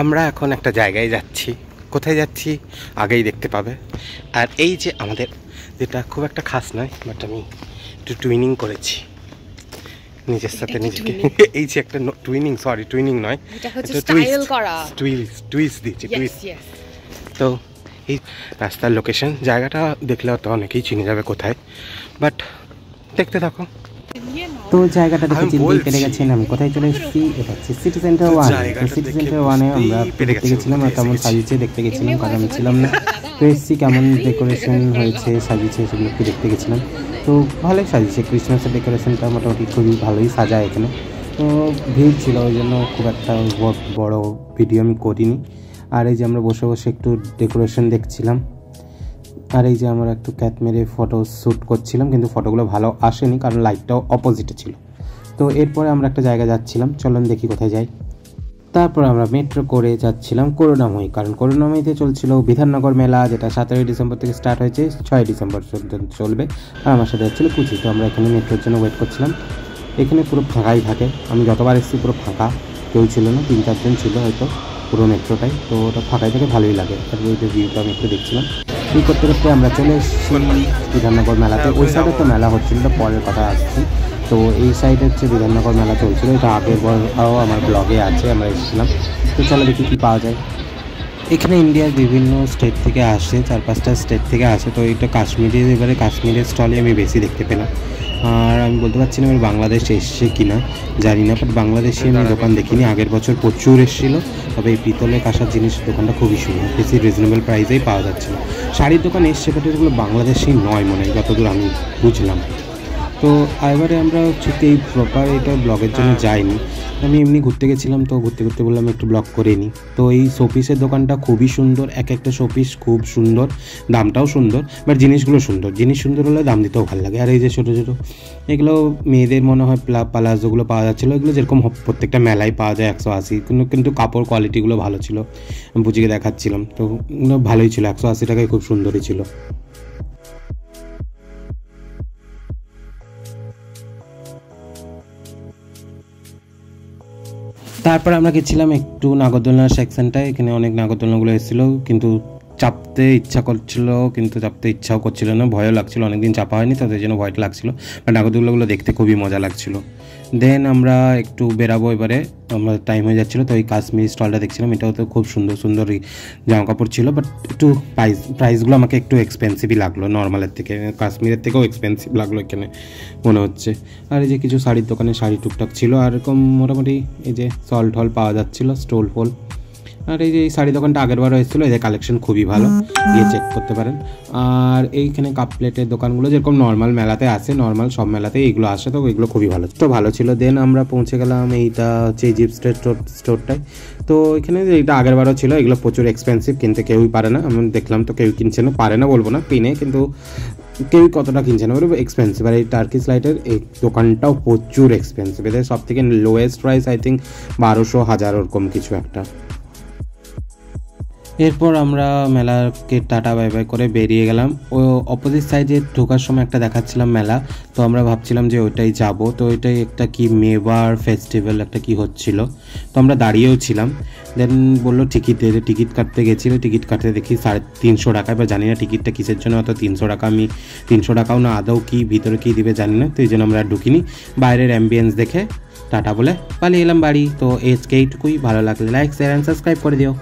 আমরা এখন একটা জায়গায় যাচ্ছি। কোথায় যাচ্ছি আগেই দেখতে পাবে। আর এই যে আমাদের, যেটা খুব একটা খাস নয়, বাট আমি একটু টুইনিং করেছি নিজের সাথে নিজেকে। এই যে একটা টুইনিং, সরি টুইনিং নয়, টুইস্ট দিচ্ছি, টুইস্ট। তো এই রাস্তার লোকেশন, জায়গাটা দেখলে তো অনেকেই চিনে যাবে কোথায়, বাট দেখতে থাকো। তো জায়গাটা দেখে চিনতেই পেরে গেছেন আমি কোথায় চলে এসেছি। এটা হচ্ছে সিটি সেন্টার 1। তো সিটি সেন্টার 1-এ আমরা দেখতে গেছিলাম আর কেমন সাজিয়েছে দেখতে গেছিলাম, কারণ আমি ছিলাম না। তো এসেছি কেমন ডেকোরেশন হয়েছে, সাজিয়েছে, সেগুলো একটু দেখতে গেছিলাম। তো ভালোই সাজিয়েছে, ক্রিসমাসের ডেকোরেশনটা মোটামুটি খুবই ভালোই সাজায় এখানে। তো ভিড় ছিল, ওই জন্য খুব একটা বড় ভিডিও আমি করিনি। আর এই যে আমরা বসে বসে একটু ডেকোরেশন দেখছিলাম। আর এই যে আমরা একটু ক্যাট মেরে ফটো শ্যুট করছিলাম, কিন্তু ফটোগুলো ভালো আসেনি কারণ লাইটটাও অপোজিটে ছিল। তো এরপরে আমরা একটা জায়গা যাচ্ছিলাম, চলুন দেখি কোথায় যাই। তারপর আমরা মেট্রো করে যাচ্ছিলাম করুণাময়ী, কারণ করুণাময়ীতে চলছিল বিধাননগর মেলা, যেটা 17ই ডিসেম্বর থেকে স্টার্ট হয়েছে, 6ই ডিসেম্বর পর্যন্ত চলবে। আর আমার সাথে যাচ্ছিল কুচি। তো আমরা এখানে মেট্রোর জন্য ওয়েট করছিলাম। এখানে পুরো ফাঁকাই থাকে, আমি যতবার এসেছি পুরো ফাঁকা, কেউ ছিল না, 3-4 জন ছিল হয়তো পুরো মেট্রোটাই। তো ওটা ফাঁকাই থেকে ভালোই লাগে। আর ওই যে ভিউটা আমি একটু দেখছিলাম। এই করতে করতে আমরা চলে এসেছি বিধাননগর মেলাতে। ওই সাইডে তো মেলা হচ্ছিল, পরের কথা আসছি। তো এই সাইডে হচ্ছে বিধাননগর মেলা চলছিল, এটা আগের বারও আমার ব্লগে আছে, আমরা এসেছিলাম। তো চলো দেখি কী পাওয়া যায়। এখানে ইন্ডিয়ার বিভিন্ন স্টেট থেকে আসে, 4-5টা স্টেট থেকে আসে। তো এটা কাশ্মীরের, এবারে কাশ্মীরের স্টলে আমি বেশি দেখতে পেলাম। আর আমি বলতে পারছি না আমি বাংলাদেশ এসছে কিনা, জানি না, বাট বাংলাদেশে আমি দোকান দেখিনি। আগের বছর প্রচুর এসেছিলো, তবে এই পিতলের কাঁসার জিনিস দোকানটা খুবই সুন্দর, বেশি রিজনেবল প্রাইসেই পাওয়া যাচ্ছিলো। শাড়ির দোকান এসছে, বাট এগুলো বাংলাদেশেই নয় মনে হয়, যতদূর আমি বুঝলাম। তো এবারে আমরা ঠিক এই প্রপার এটা ব্লগের জন্য যাইনি, আমি এমনি ঘুরতে গেছিলাম। তো ঘুরতে ঘুরতে বললাম একটু ব্লগ করে নিই। তো এই শোপিসের দোকানটা খুবই সুন্দর, এক একটা শোপিস খুব সুন্দর, দামটাও সুন্দর, বাট জিনিসগুলো সুন্দর। জিনিস সুন্দর হলে দাম দিতেও ভালো লাগে। আর এই যে ছোটো ছোটো এগুলো মেয়েদের মনে হয় প্লাজোগুলো পাওয়া যাচ্ছিলো, এগুলো যেরকম প্রত্যেকটা মেলায় পাওয়া যায় 180, কিন্তু কাপড় কোয়ালিটিগুলো ভালো ছিল, আমি বুঝিয়ে দেখাচ্ছিলাম। তো এগুলো ভালোই ছিল, 180 টাকায় খুব সুন্দরই ছিল। তারপর আমরা গেছিলাম একটু নাগরদোলনার সেকশনটায়। এখানে অনেক নাগরদোলনাগুলো এসেছিলো, কিন্তু চাপতে ইচ্ছা করছিল, কিন্তু চাপতে ইচ্ছাও করছিল না, ভয়ও লাগছিলো। অনেকদিন চাপা হয়নি, তাদের জন্য ভয়টা লাগছিলো, বাট নাগরদোলনাগুলো দেখতে খুবই মজা লাগছিলো। দেন আমরা একটু বেরাবো, এবারে আমরা টাইম হয়ে যাচ্ছিলো। তো এই কাশ্মীরি স্টলটা দেখছিলাম, এটাও তো খুব সুন্দর সুন্দর জামা কাপড় ছিল, বাট একটু প্রাইসগুলো আমাকে একটু এক্সপেন্সিভই লাগলো নর্মালের থেকে, কাশ্মীরের থেকেও এক্সপেন্সিভ লাগলো এখানে মনে হচ্ছে। আর এই যে কিছু শাড়ির দোকানে শাড়ি টুকটাক ছিল, আর এরকম মোটামুটি এই যে সল টল পাওয়া যাচ্ছিলো, স্টোল ফোল। আর এই যে এই শাড়ি দোকানটা আগেরবারও এসেছিলো, এদের কালেকশন খুবই ভালো, গিয়ে চেক করতে পারেন। আর এইখানে কাপ প্লেটের দোকানগুলো যেরকম নর্মাল মেলাতে আসে, নর্মাল সব মেলাতে এইগুলো আসে, তো এগুলো খুবই ভালো ছিল। দেন আমরা পৌঁছে গেলাম, এইটা হচ্ছে ইজিপ্ট স্টোরটায়। তো এখানে এইটা আগেরবারও ছিল, এগুলো প্রচুর এক্সপেন্সিভ, কিনতে কেউই পারে না। আমি দেখলাম তো কেউ কিনছে না, পারে না বলবো না, কিনে, কিন্তু কেউই কতটা কিনছে না, এক্সপেন্সিভ। আর এই টার্কিশ লাইটের এই দোকানটাও প্রচুর এক্সপেন্সিভ, এদের সব থেকে লোয়েস্ট প্রাইস আই থিঙ্ক 1200-1000 ওরকম কিছু একটা। এরপর আমরা মেলাকে টাটা বাই বাই করে বেরিয়ে গেলাম। ও অপোজিট সাইডে ঢোকার সময় একটা দেখাচ্ছিলাম মেলা, তো আমরা ভাবছিলাম যে ওইটাই যাব। তো ওইটাই একটা কি মেবার ফেস্টিভ্যাল একটা কি হচ্ছিল, তো আমরা দাঁড়িয়েও ছিলাম। দেন বললো টিকিট কাটতে গেছিলো, টিকিট কাটতে দেখি 350 টাকা। এবার জানি না টিকিটটা কিসের জন্য অত 300 টাকা, আমি 300 টাকাও না, আদৌ কি ভিতরে কী দিবে জানি না। তো এই জন্য আমরা ঢুকিনি, বাইরের অ্যাম্বিয়েন্স দেখে টাটা বলে পালিয়ে এলাম বাড়ি। তো এইটুকুই, ভালো লাগলে লাইক শেয়ার অ্যান্ড সাবস্ক্রাইব করে দিও।